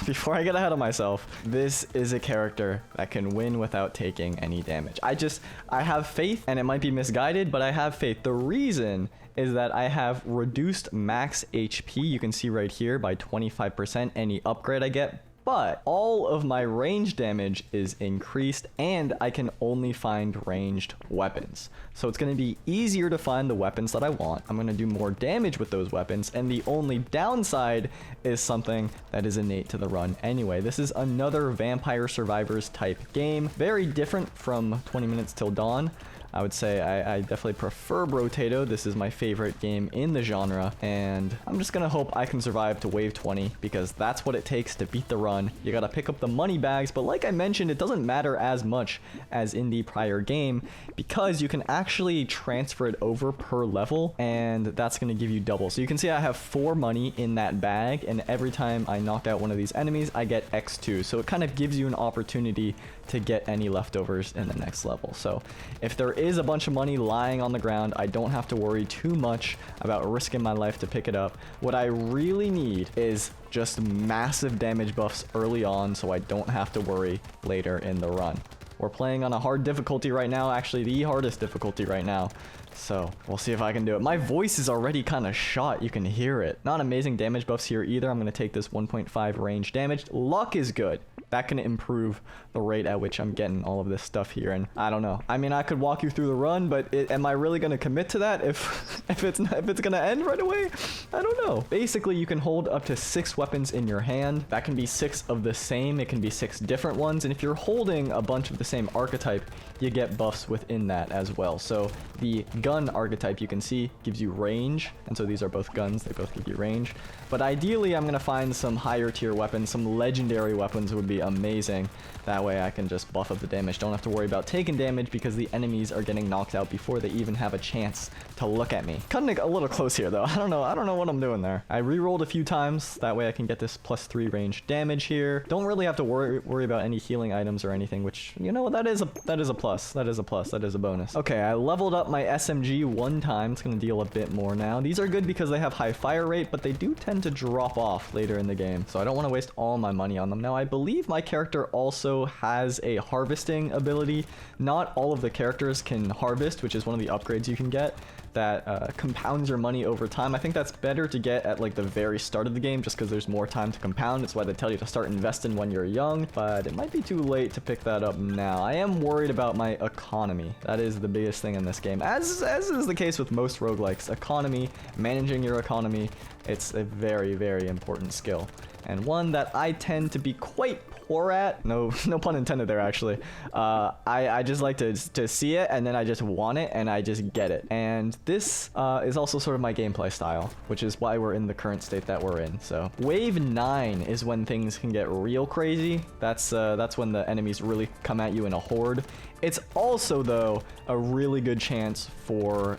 before I get ahead of myself, this is a character that can win without taking any damage. I have faith, and it might be misguided, but I have faith. The reason is that I have reduced max HP, you can see right here, by 25% any upgrade I get. But all of my range damage is increased, and I can only find ranged weapons. So it's going to be easier to find the weapons that I want. I'm going to do more damage with those weapons, and the only downside is something that is innate to the run anyway. This is another Vampire Survivors type game. Very different from 20 Minutes Till Dawn. I would say I definitely prefer Brotato. This is my favorite game in the genre, and I'm just gonna hope I can survive to wave 20, because that's what it takes to beat the run. You gotta pick up the money bags, but like I mentioned, it doesn't matter as much as in the prior game, because you can actually transfer it over per level, and that's gonna give you double. So you can see I have 4 money in that bag, and every time I knock out one of these enemies, I get X2. So it kind of gives you an opportunity to get any leftovers in the next level. So if there is a bunch of money lying on the ground, I don't have to worry too much about risking my life to pick it up. What I really need is just massive damage buffs early on, so I don't have to worry later in the run. We're playing on a hard difficulty right now, actually the hardest difficulty right now. So we'll see if I can do it. My voice is already kind of shot. You can hear it. Not amazing damage buffs here either. I'm going to take this 1.5 range damage. Luck is good. That can improve the rate at which I'm getting all of this stuff here. And I don't know. I mean, I could walk you through the run, but am I really going to commit to that if it's going to end right away? I don't know. Basically, you can hold up to 6 weapons in your hand. That can be 6 of the same. It can be 6 different ones. And if you're holding a bunch of the same archetype, you get buffs within that as well. So the gun archetype, you can see, gives you range, and so these are both guns. They both give you range. But ideally, I'm going to find some higher tier weapons. Some legendary weapons would be amazing. That way I can just buff up the damage. Don't have to worry about taking damage because the enemies are getting knocked out before they even have a chance to look at me. Cutting it a little close here though. I don't know what I'm doing there. I re-rolled a few times. That way I can get this +3 range damage here. Don't really have to worry about any healing items or anything, which, you know, that is a plus. That is a plus. That is a bonus. Okay, I leveled up my SMG 1 time. It's going to deal a bit more now. These are good because they have high fire rate, but they do tend to drop off later in the game. So I don't want to waste all my money on them. Now, I believe my character also has a harvesting ability. Not all of the characters can harvest, which is one of the upgrades you can get that compounds your money over time. I think that's better to get at like the very start of the game just because there's more time to compound. It's why they tell you to start investing when you're young, but it might be too late to pick that up now. I am worried about my economy. That is the biggest thing in this game, as is the case with most roguelikes. Economy, managing your economy, it's a very, very important skill, and one that I tend to be quite pour at. No pun intended there, actually. I just like to see it, and then I just want it, and I just get it. And this is also sort of my gameplay style, which is why we're in the current state that we're in. So wave 9 is when things can get real crazy. That's when the enemies really come at you in a horde. It's also, though, a really good chance for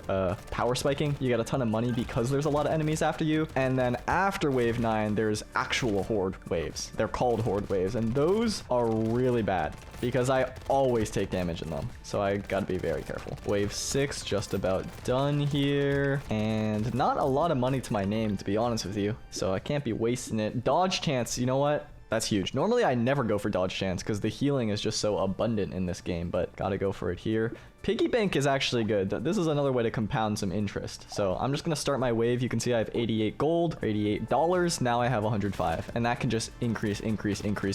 power spiking. You get a ton of money because there's a lot of enemies after you. And then after wave 9, there's actual horde waves. They're called horde waves, and those are really bad because I always take damage in them. So I gotta be very careful. Wave 6 just about done here, and not a lot of money to my name, to be honest with you. So I can't be wasting it. Dodge chance, you know what? That's huge. Normally, I never go for dodge chance because the healing is just so abundant in this game, but gotta go for it here. Piggy bank is actually good. This is another way to compound some interest. So I'm just gonna start my wave. You can see I have 88 gold, $88. Now I have 105, and that can just increase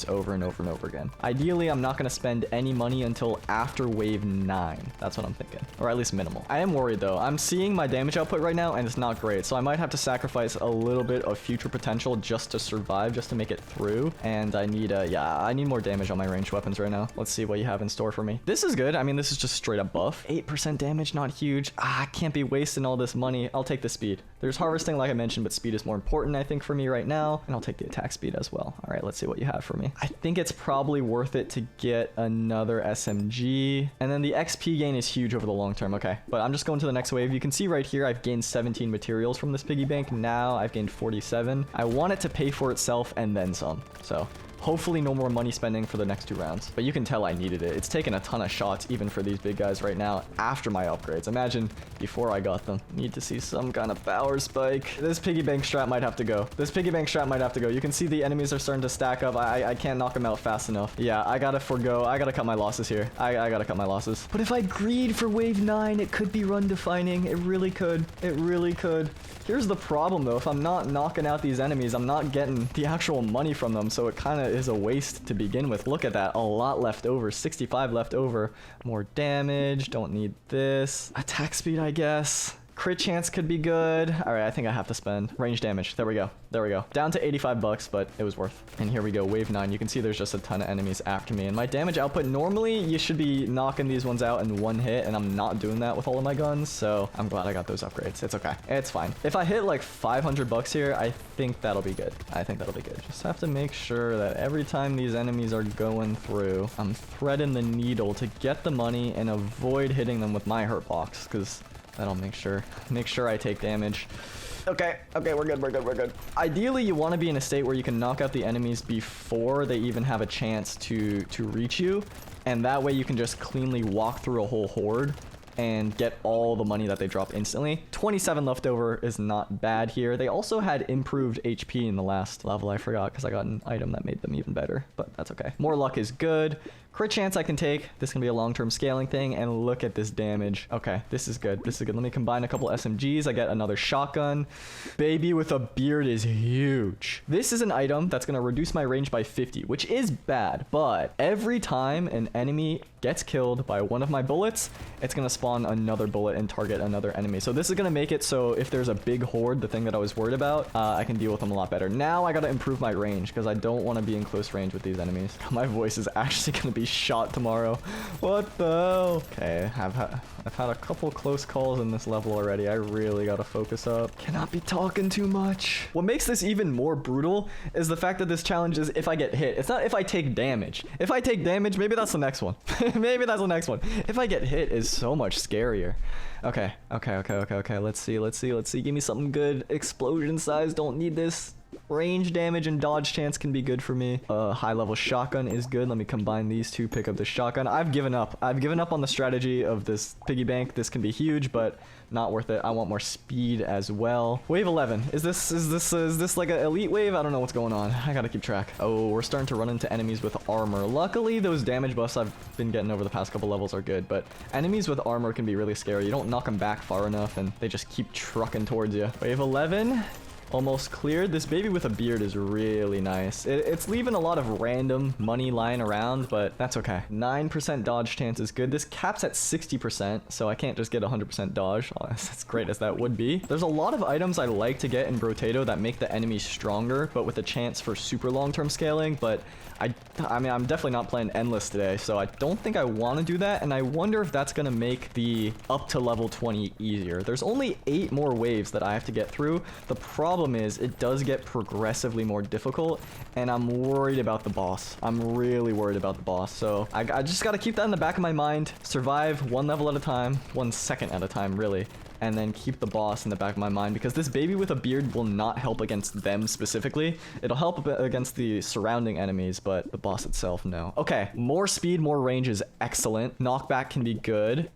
over and over and over again. Ideally, I'm not gonna spend any money until after wave 9. That's what I'm thinking, or at least minimal. I am worried though. I'm seeing my damage output right now, and it's not great. So I might have to sacrifice a little bit of future potential just to survive, just to make it through. And I need, I need more damage on my ranged weapons right now. Let's see what you have in store for me. This is good. I mean, this is just straight up buff. 8% damage, not huge. I can't be wasting all this money. I'll take the speed. There's harvesting, like I mentioned, but speed is more important, I think, for me right now. And I'll take the attack speed as well. All right, let's see what you have for me. I think it's probably worth it to get another SMG. And then the XP gain is huge over the long term. Okay, but I'm just going to the next wave. You can see right here, I've gained 17 materials from this piggy bank. Now I've gained 47. I want it to pay for itself and then some. So hopefully no more money spending for the next 2 rounds. But you can tell I needed it. It's taken a ton of shots even for these big guys right now after my upgrades. Imagine before I got them. Need to see some kind of power spike. This piggy bank strat might have to go. This piggy bank strat might have to go. You can see the enemies are starting to stack up. I can't knock them out fast enough. Yeah, I gotta forgo. I gotta cut my losses here. I gotta cut my losses. But if I greed for wave 9, it could be run defining. It really could. It really could. Here's the problem though. If I'm not knocking out these enemies, I'm not getting the actual money from them. So it kind of is a waste to begin with. Look at that. A lot left over. 65 left over. More damage. Don't need this. Attack speed, I guess. Crit chance could be good. All right, I think I have to spend. Range damage. There we go. There we go. Down to 85 bucks, but it was worth. And here we go. Wave 9. You can see there's just a ton of enemies after me. And my damage output, normally you should be knocking these ones out in 1 hit, and I'm not doing that with all of my guns. So I'm glad I got those upgrades. It's okay. It's fine. If I hit like 500 bucks here, I think that'll be good. I think that'll be good. Just have to make sure that every time these enemies are going through, I'm threading the needle to get the money and avoid hitting them with my hurt box, because that'll make sure I take damage. Okay, we're good. Ideally, you want to be in a state where you can knock out the enemies before they even have a chance to reach you, and that way you can just cleanly walk through a whole horde and get all the money that they drop instantly. 27 left over is not bad here. They also had improved HP in the last level. I forgot because I got an item that made them even better, but that's okay. More luck is good. Crit chance I can take. This can be a long-term scaling thing, and look at this damage. Okay, this is good. This is good. Let me combine a couple SMGs. I get another shotgun. Baby with a beard is huge. This is an item that's going to reduce my range by 50, which is bad, but every time an enemy gets killed by one of my bullets, it's going to spawn another bullet and target another enemy. So this is going to make it so if there's a big horde, the thing that I was worried about, I can deal with them a lot better. Now I got to improve my range because I don't want to be in close range with these enemies. My voice is actually going to be shot tomorrow. What the hell? Okay, I've had a couple close calls in this level already. I really gotta focus up. Cannot be talking too much. What makes this even more brutal is the fact that this challenge is if I get hit. It's not if I take damage. If I take damage, maybe that's the next one. Maybe that's the next one. If I get hit is so much scarier. Okay. Let's see. Give me something good. Explosion size. Don't need this. Range damage and dodge chance can be good for me. High level shotgun is good. Let me combine these two, pick up the shotgun. I've given up on the strategy of this piggy bank. This can be huge, but not worth it. I want more speed as well. Wave 11. Is this like an elite wave? I don't know what's going on. I gotta keep track. Oh, we're starting to run into enemies with armor. Luckily, those damage buffs I've been getting over the past couple levels are good, but enemies with armor can be really scary. You don't knock them back far enough, and they just keep trucking towards you. Wave 11. almost cleared. This baby with a beard is really nice. It's leaving a lot of random money lying around, but that's okay. 9% dodge chance is good. This caps at 60%, so I can't just get 100% dodge, as great as that would be. There's a lot of items I like to get in Brotato that make the enemies stronger, but with a chance for super long-term scaling, but I mean, I'm definitely not playing endless today, so I don't think I want to do that, and I wonder if that's going to make the up to level 20 easier. There's only 8 more waves that I have to get through. The problem is it does get progressively more difficult, and I'm worried about the boss. I'm really worried about the boss, so I just got to keep that in the back of my mind. Survive 1 level at a time, 1 second at a time, really. And then keep the boss in the back of my mind, because this baby with a beard will not help against them specifically. It'll help a bit against the surrounding enemies, but the boss itself, no. Okay, more speed, more range is excellent. Knockback can be good.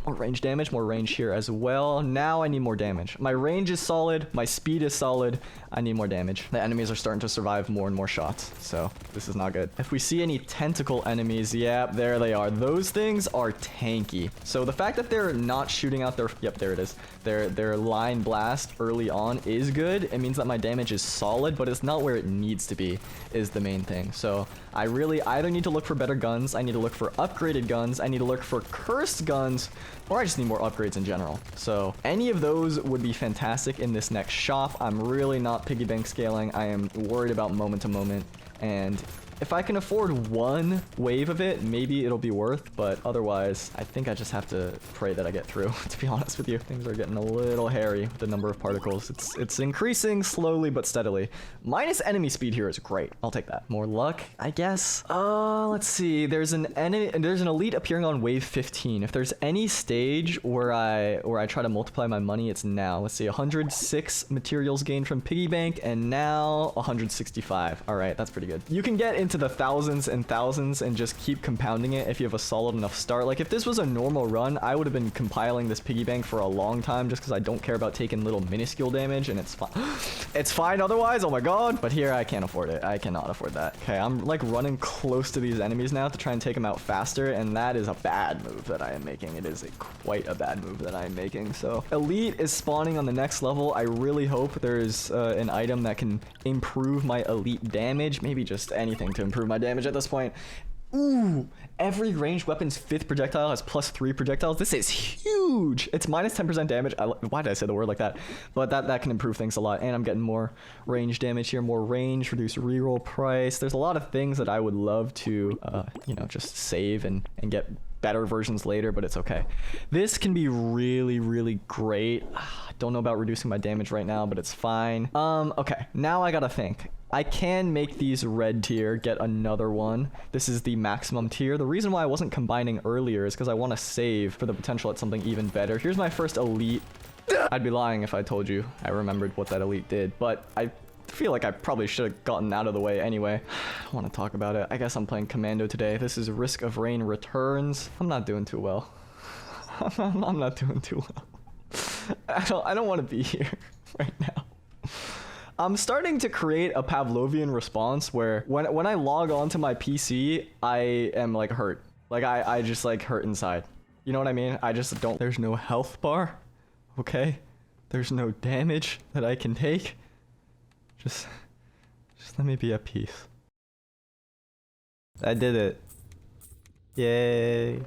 More range damage, more range here as well. Now I need more damage. My range is solid, my speed is solid. I need more damage. The enemies are starting to survive more and more shots, so this is not good. If we see any tentacle enemies, yeah, there they are. Those things are tanky. So the fact that they're not shooting out their, yep, there it is. Their line blast early on is good. It means that my damage is solid, but it's not where it needs to be, is the main thing. So I really either need to look for better guns, I need to look for upgraded guns, I need to look for cursed guns, or I just need more upgrades in general. So any of those would be fantastic in this next shop. I'm really not piggy bank scaling. I am worried about moment to moment, and if I can afford 1 wave of it, maybe it'll be worth, but otherwise, I think I just have to pray that I get through, to be honest with you. Things are getting a little hairy with the number of particles. It's increasing slowly but steadily. Minus enemy speed here is great. I'll take that. More luck, I guess. Let's see. There's an elite appearing on wave 15. If there's any stage where I try to multiply my money, it's now. Let's see, 106 materials gained from piggy bank, and now 165. All right, that's pretty good. You can get into the thousands and thousands and just keep compounding it if you have a solid enough start. Like if this was a normal run, I would have been compiling this piggy bank for a long time just because I don't care about taking little minuscule damage, and it's fine. It's fine otherwise, oh my god. But here I can't afford it. I cannot afford that. Okay, I'm like running close to these enemies now to try and take them out faster, and that is a bad move that I am making. It is quite a bad move that I am making. So elite is spawning on the next level. I really hope there's an item that can improve my elite damage. Maybe just anything to improve my damage at this point. Ooh, every ranged weapon's 5th projectile has +3 projectiles. This is huge. It's minus 10% damage. Why did I say the word like that? But that can improve things a lot. And I'm getting more range damage here, more range, reduce reroll price. There's a lot of things that I would love to, you know, just save and get better versions later, but it's okay. This can be really, really great. I don't know about reducing my damage right now, but it's fine. Okay, now I gotta think. I can make these red tier, get another one. This is the maximum tier. The reason why I wasn't combining earlier is because I want to save for the potential at something even better. Here's my first elite. I'd be lying if I told you I remembered what that elite did, but I feel like I probably should have gotten out of the way anyway. I want to talk about it. I guess I'm playing Commando today. This is Risk of Rain Returns. I'm not doing too well. I'm not doing too well. I don't want to be here right now. I'm starting to create a Pavlovian response where when I log on to my PC, I am like hurt. Like I just like hurt inside. You know what I mean? I just don't. There's no health bar. Okay? There's no damage that I can take. Just let me be at peace. I did it. Yay.